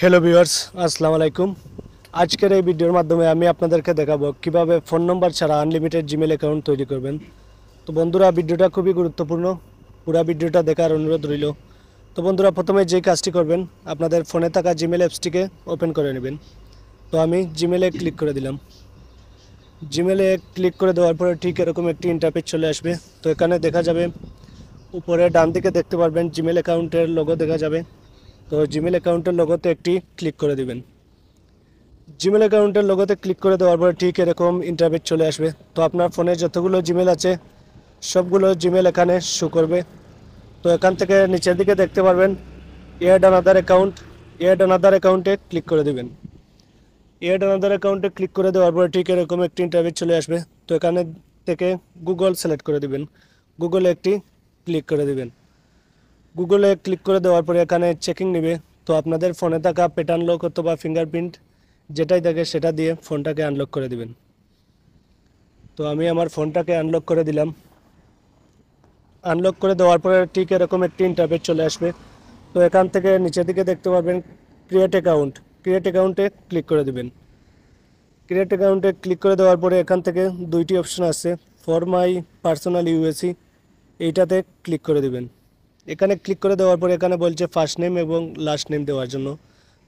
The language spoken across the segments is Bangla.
হ্যালো ভিউয়ার্স, আসসালামু আলাইকুম। আজকের এই ভিডিওর মাধ্যমে আমি আপনাদেরকে দেখাবো কিভাবে ফোন নম্বর ছাড়া আনলিমিটেড জিমেল অ্যাকাউন্ট তৈরি করবেন। তো বন্ধুরা, ভিডিওটা খুবই গুরুত্বপূর্ণ, পুরো ভিডিওটা দেখার অনুরোধ রইল। তো বন্ধুরা, প্রথমে যেই কাজটি করবেন, আপনাদের ফোনে থাকা জিমেল অ্যাপসটিকে ওপেন করে নেবেন। তো আমি জিমেলে ক্লিক করে দিলাম। জিমেলে ক্লিক করে দেওয়ার পরে ঠিক এরকম একটি ইন্টারফেস চলে আসবে। তো এখানে দেখা যাবে উপরে ডান দিকে দেখতে পারবেন জিমেল অ্যাকাউন্টের লোগো দেখা যাবে। তো জিমেল অ্যাকাউন্টের লোগোতে একটি ক্লিক করে দিবেন। জিমেল অ্যাকাউন্টের লোগোতে ক্লিক করে দেওয়ার পরে ঠিক এরকম ইন্টারফেস চলে আসবে। তো আপনার ফোনে যতগুলো জিমেল আছে সবগুলো জিমেল এখানে শো করবে। তো এখান থেকে নিচের দিকে দেখতে পারবেন এড আনাদার অ্যাকাউন্টে ক্লিক করে দিবেন। এড আনাদার অ্যাকাউন্টে ক্লিক করে দেওয়ার পরে ঠিক এরকম একটি ইন্টারফেস চলে আসবে। তো এখানে থেকে গুগল সিলেক্ট করে দিবেন, গুগলে একটি ক্লিক করে দিবেন। গুগলে ক্লিক করে দেওয়ার পরে এখানে চেকিং নেবে। তো আপনাদের ফোনে থাকা প্যাটার্ন লক অথবা ফিঙ্গারপ্রিন্ট যেটাই থাকে সেটা দিয়ে ফোনটাকে আনলক করে দিবেন। তো আমি আমার ফোনটাকে আনলক করে দিলাম। আনলক করে দেওয়ার পরে ঠিক এরকম একটি ইন্টারফেস চলে আসবে। তো এখান থেকে নিচের দিকে দেখতে পারবেন ক্রিয়েট অ্যাকাউন্টে ক্লিক করে দিবেন। ক্রিয়েট অ্যাকাউন্টে ক্লিক করে দেওয়ার পরে এখান থেকে দুইটি অপশন আছে, ফর মাই পার্সোনাল ইউএসি, এইটাতে ক্লিক করে দিবেন। এখানে ক্লিক করে দেওয়ার পরে এখানে বলছে ফার্স্ট নেম এবং লাস্ট নেম দেওয়ার জন্য।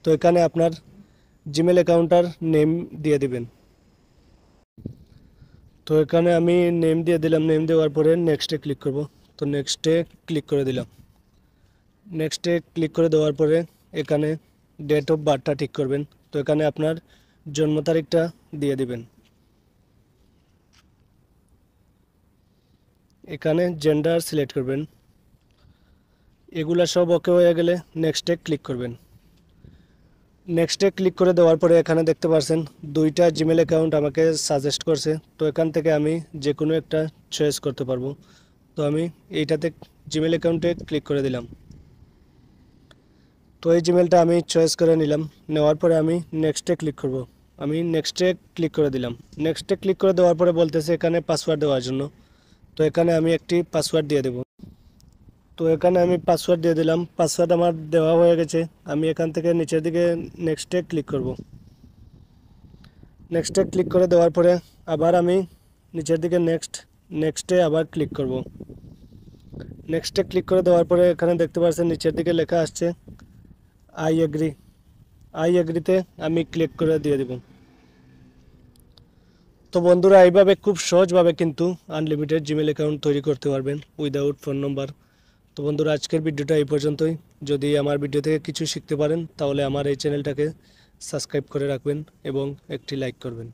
তো এখানে আপনার জিমেল অ্যাকাউন্টার নেম দিয়ে দিবেন। তো এখানে আমি নেম দিয়ে দিলাম। নেম দেওয়ার পরে নেক্সটে ক্লিক করব। তো নেক্সটে ক্লিক করে দিলাম। নেক্সটে ক্লিক করে দেওয়ার পরে এখানে ডেট অফ বার্থটা ঠিক করবেন। তো এখানে আপনার জন্ম তারিখটা দিয়ে দিবেন। এখানে জেন্ডার সিলেক্ট করবেন। এগুলা সব ওকে হয়ে গেলে নেক্সটে ক্লিক করবেন। নেক্সটে ক্লিক করে দেওয়ার পরে এখানে দেখতে পাচ্ছেন দুইটা জিমেল অ্যাকাউন্ট আমাকে সাজেস্ট করছে। তো এখান থেকে আমি যে কোনো একটা চয়েস করতে পারবো। তো আমি এইটাতে জিমেল অ্যাকাউন্টে ক্লিক করে দিলাম। তো এই জিমেলটা আমি চয়েস করে নিলাম। নেওয়ার পরে আমি নেক্সটে ক্লিক করব। আমি নেক্সটে ক্লিক করে দিলাম। নেক্সটে ক্লিক করে দেওয়ার পরে বলতেছে এখানে পাসওয়ার্ড দেওয়ার জন্য। তো এখানে আমি একটি পাসওয়ার্ড দিয়ে দেব। তো এখানে আমি পাসওয়ার্ড দিয়ে দিলাম। পাসওয়ার্ড আমার দেওয়া হয়ে গেছে। আমি এখান থেকে নিচের দিকে নেক্সটে ক্লিক করব। নেক্সটে ক্লিক করে দেওয়ার পরে আবার আমি নিচের দিকে নেক্সটে আবার ক্লিক করব। নেক্সটে ক্লিক করে দেওয়ার পরে এখানে দেখতে পাচ্ছেন নিচের দিকে লেখা আসছে আই এগ্রিতে আমি ক্লিক করে দিয়ে দেব। তো বন্ধুরা, এইভাবে খুব সহজভাবে কিন্তু আনলিমিটেড জিমেল অ্যাকাউন্ট তৈরি করতে পারবেন উইদাউট ফোন নম্বর। তো বন্ধুরা, আজকের ভিডিওটা এই পর্যন্তই। যদি আমার ভিডিও থেকে কিছু শিখতে পারেন তাহলে আমার এই চ্যানেলটাকে সাবস্ক্রাইব করে রাখবেন এবং একটি লাইক করবেন।